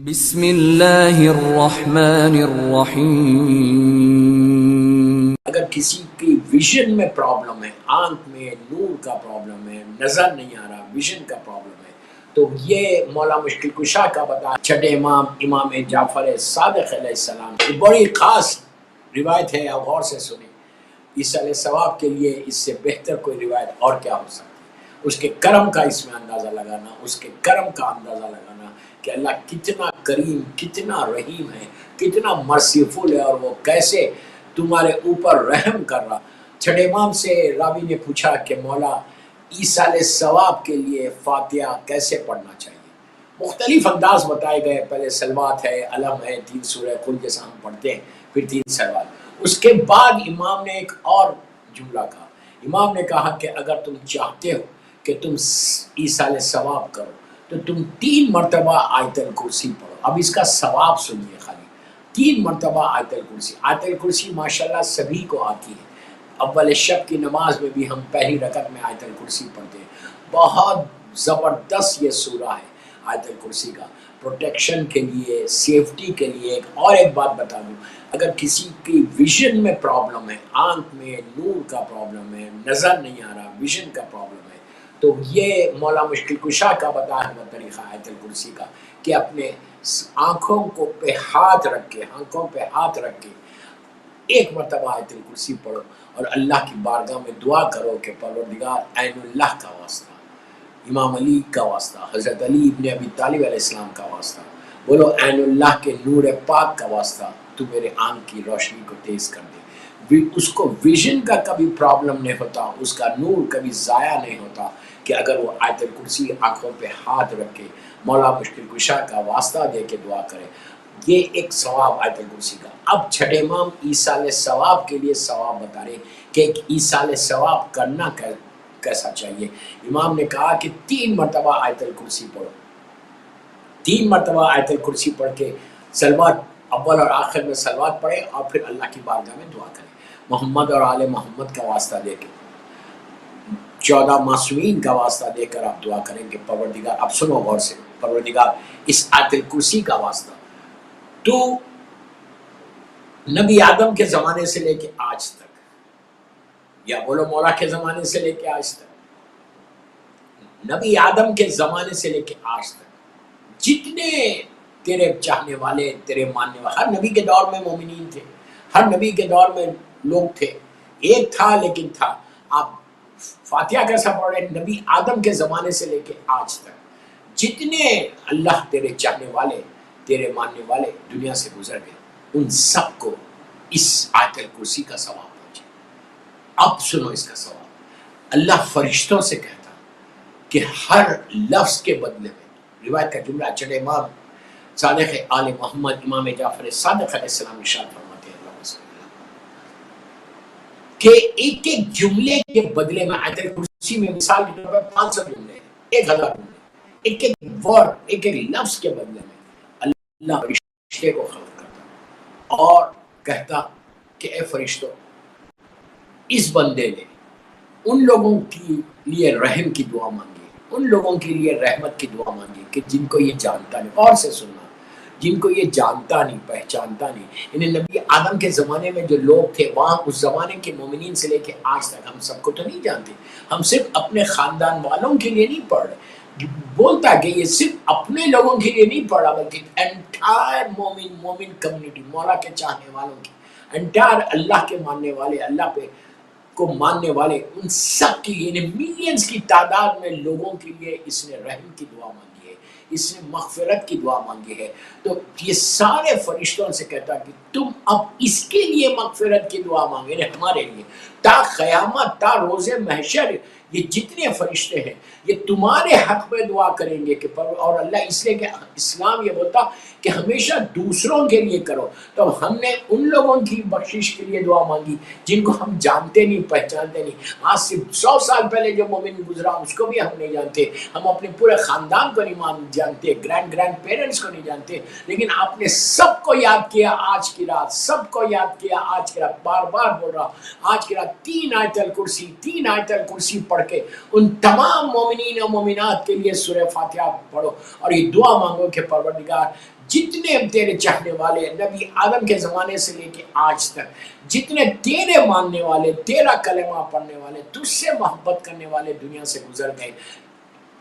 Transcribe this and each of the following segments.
بسم اللہ الرحمن الرحیم۔ اگر کسی کی ویژن میں پرابلم ہے، آنکھ میں نور کا پرابلم ہے، نظر نہیں آ رہا، ویژن کا پرابلم ہے، تو یہ مولا مشکل کشا کا بتا چھٹے امام جعفر صادق علیہ السلام کی بڑی خاص روایت ہے، آپ غور سے سنیں۔ عیسیٰ علیہ ثواب کے لیے اس سے بہتر کوئی روایت اور کیا ہو سکتی ہے؟ اس کے کرم کا اس میں اندازہ لگانا، اس کے کرم کا اندازہ لگانا کہ اللہ کتنا کریم، کتنا رحیم ہے، کتنا مرسیفل ہے، اور وہ کیسے تمہارے اوپر رحم کر رہا۔ چھٹے امام سے راوی نے پوچھا کہ مولا عیسیٰ علیہ ثواب کے لیے فاتحہ کیسے پڑھنا چاہیے؟ مختلف انداز بتائے گئے، پہلے سلوات ہے، علم ہے، 3 سورہ قل جیسا ہم پڑھتے ہیں، پھر 3 سلوات۔ اس کے بعد امام نے ایک اور جملہ کہا، امام نے کہا کہ اگر تم چاہتے ہو کہ تم عیسیٰ علیہ ثواب کرو تو تم 3 مرتبہ آیت الکرسی پڑھو۔ اب اس کا ثواب سنیے، خالی 3 مرتبہ آیت الکرسی۔ آیت الکرسی ماشاءاللہ سبھی کو آتی ہے، اول شب کی نماز میں بھی ہم پہلی رکعت میں آیت الکرسی پڑھتے ہیں۔ بہت زبردست یہ سورہ ہے آیت الکرسی کا، پروٹیکشن کے لیے، سیفٹی کے لیے۔ اور ایک بات بتا دوں، اگر کسی کی ویژن میں پرابلم ہے، آنکھ میں نور کا پرابلم ہے، نظر نہیں آ رہا، ویژن کا پرابلم ہے، تو یہ مولا مشکل کشا کا بتایا ہوا طریقہ آیت الکرسی کا کہ اپنے آنکھوں پہ ہاتھ رکھ کے 1 مرتبہ آیت الکرسی پڑھو اور اللہ کی بارگاہ میں دعا کرو کہ پروردگار عین اللہ کا واسطہ، امام علی کا واسطہ، حضرت علی ابن ابی طالب علیہ السلام کا واسطہ، بولو عین اللہ کے نور پاک کا واسطہ، تو میرے آنکھ کی روشنی کو تیز کر دے۔ اس کو ویژن کا کبھی پرابلم نہیں ہوتا، اس کا نور کبھی ضائع نہیں ہوتا کہ اگر وہ آیت الکرسی آنکھوں پہ ہاتھ رکھ کے مولا مشکل کشا کا واسطہ دے کے دعا کرے۔ یہ ایک ثواب آیت الکرسی کا۔ اب چھٹے امام عیسیٰ علیہ ثواب کے لیے ثواب بتا رہے کہ ایک عیسیٰ علیہ ثواب کرنا کیسا چاہیے۔ امام نے کہا کہ 3 مرتبہ آیت الکرسی پڑھو، 3 مرتبہ آیت الکرسی پڑھ کے سلوات اول اور آخر میں سلوات پڑھے اور پھر اللہ کی بارگاہ میں دعا کریں، محمد اور آل محمد کا واسطہ دے کے، 14 معصومین کا واسطہ دے کر آپ دعا کریں کہ پروردگار، اب سنو غور سے، پروردگار اس آیت الکرسی کا واسطہ تو نبی آدم کے زمانے سے لے کے آج تک، یا بولو مولا کے زمانے سے لے کے آج تک، نبی آدم کے زمانے سے لے کے آج تک جتنے تیرے چاہنے والے، تیرے ماننے والے، ہر نبی کے دور میں مومنین تھے، ہر نبی کے دور میں لوگ تھے، ایک تھا لیکن تھا۔ آپ فاتحہ کیسا پڑھ رہے؟ نبی آدم کے زمانے سے لے کے آج تک جتنے اللہ تیرے چاہنے والے، تیرے ماننے والے دنیا سے گزر گئے، ان سب کو اس آیت الکرسی کا ثواب پہنچے۔ اب سنو اس کا ثواب، اللہ فرشتوں سے کہتا کہ ہر لفظ کے بدلے میں، روایت کا جملہ چھٹے امام صادق آل محمد امام جعفر صادق علیہ السلام ارشاد فرماتے ہیں کہ ایک ایک جملے کے بدلے میں آیت الکرسی میں مثال کے طور پر 500 جملے، 1000 جملے، ایک ایک ورڈ، ایک ایک لفظ کے بدلے میں اللہ فرشتے کو خلق کرتا اور کہتا کہ اے فرشتوں، اس بندے نے ان لوگوں کے لیے رحم کی دعا مانگی، ان لوگوں کے لیے رحمت کی دعا مانگی کہ جن کو یہ جانتا نہیں، اور سے سننا، جن کو یہ جانتا نہیں، پہچانتا نہیں۔ انہیں نبی آدم کے زمانے میں جو لوگ تھے، وہاں اس زمانے کے مومنین سے لے کے آج تک ہم سب کو تو نہیں جانتے، ہم صرف اپنے خاندان والوں کے لیے نہیں پڑھ رہے، بولتا کہ یہ صرف اپنے لوگوں کے لیے نہیں پڑھا بلکہ انٹائر مومن کمیونٹی، مولا کے چاہنے والوں کی، انٹائر اللہ کے ماننے والے، اللہ پہ کو ماننے والے، ان سب کی، یعنی ملینز کی تعداد میں لوگوں کے لیے اس نے رحم کی دعا مانگی ہے، اس نے مغفرت کی دعا مانگی ہے۔ تو یہ سارے فرشتوں سے کہتا کہ تم اب اس کے لیے مغفرت کی دعا مانگے، یعنی ہمارے لیے، تا قیامت، تا روز محشر یہ جتنے فرشتے ہیں یہ تمہارے حق میں دعا کریں گے کہ اور اللہ اس لیے کہ اسلام یہ بولتا کہ ہمیشہ دوسروں کے لیے کرو، تو ہم نے ان لوگوں کی بخشش کے لیے دعا مانگی جن کو ہم جانتے نہیں، پہچانتے نہیں۔ آج سے 100 سال پہلے جو مومن گزرا اس کو بھی ہم نہیں جانتے، ہم اپنے پورے خاندان کو نہیں جانتے، گرینڈ پیرنٹس کو نہیں جانتے، لیکن آپ نے سب کو یاد کیا آج کی رات، سب کو یاد کیا آج کی رات، بار بار بول رہا، آج کی رات 3 آیت الکرسی پڑھ کر کے ان تمام مومنین و مومنات کے لیے سورہ فاتحہ پڑھو اور یہ دعا مانگو کہ پروردگار جتنے تیرے چاہنے والے نبی آدم کے زمانے سے لے کے آج تک جتنے تیرے ماننے والے تیرا کلمہ پڑھنے والے تجھ سے محبت کرنے والے دنیا سے گزر گئے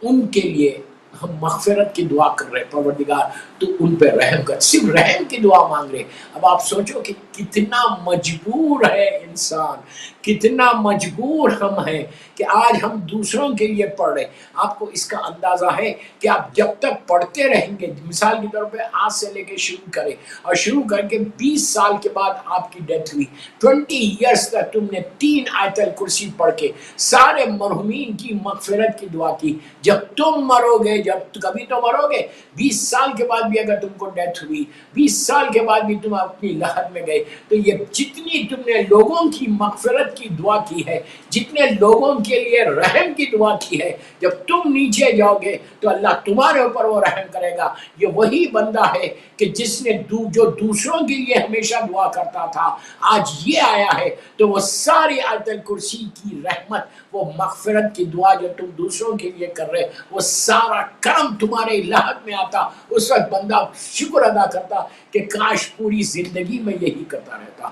ان کے لیے ہم مغفرت کی دعا کر رہے پروردگار تو ان پہ رحم کر صرف رحم کی دعا مانگ رہے اب آپ سوچو کہ کتنا مجبور ہے انسان کتنا مجبور ہم ہیں کہ آج ہم دوسروں کے لیے پڑھ رہے آپ کو اس کا اندازہ ہے کہ آپ جب تک پڑھتے رہیں گے مثال کے طور پہ آج سے لے کے شروع کریں اور شروع کر کے 20 سال کے بعد آپ کی ڈیتھ ہوئی 20 ایئرس تک تم نے 3 آیت الکرسی پڑھ کے سارے مرحومین کی مغفرت کی دعا کی جب تم مرو گے جب کبھی تو مرو گے 20 سال کے بعد بھی اگر تم کو ڈیتھ ہوئی 20 سال کے بعد بھی تم اپنی لحد میں گئے تو یہ جتنی تم نے لوگوں کی مغفرت کی دعا کی ہے جتنے لوگوں کے لیے رحم کی دعا کی ہے جب تم نیچے جاؤ گے تو اللہ تمہارے اوپر وہ رحم کرے گا یہ وہی بندہ ہے کہ جس نے جو دوسروں کے لیے ہمیشہ دعا کرتا تھا آج یہ آیا ہے تو وہ ساری آیت الکرسی کی رحمت وہ مغفرت کی دعا جو تم دوسروں کے لیے کر رہے وہ سارا کرم تمہارے لحد میں آتا اس وقت بندہ شکر ادا کرتا کہ کاش پوری زندگی میں یہی کرتا رہتا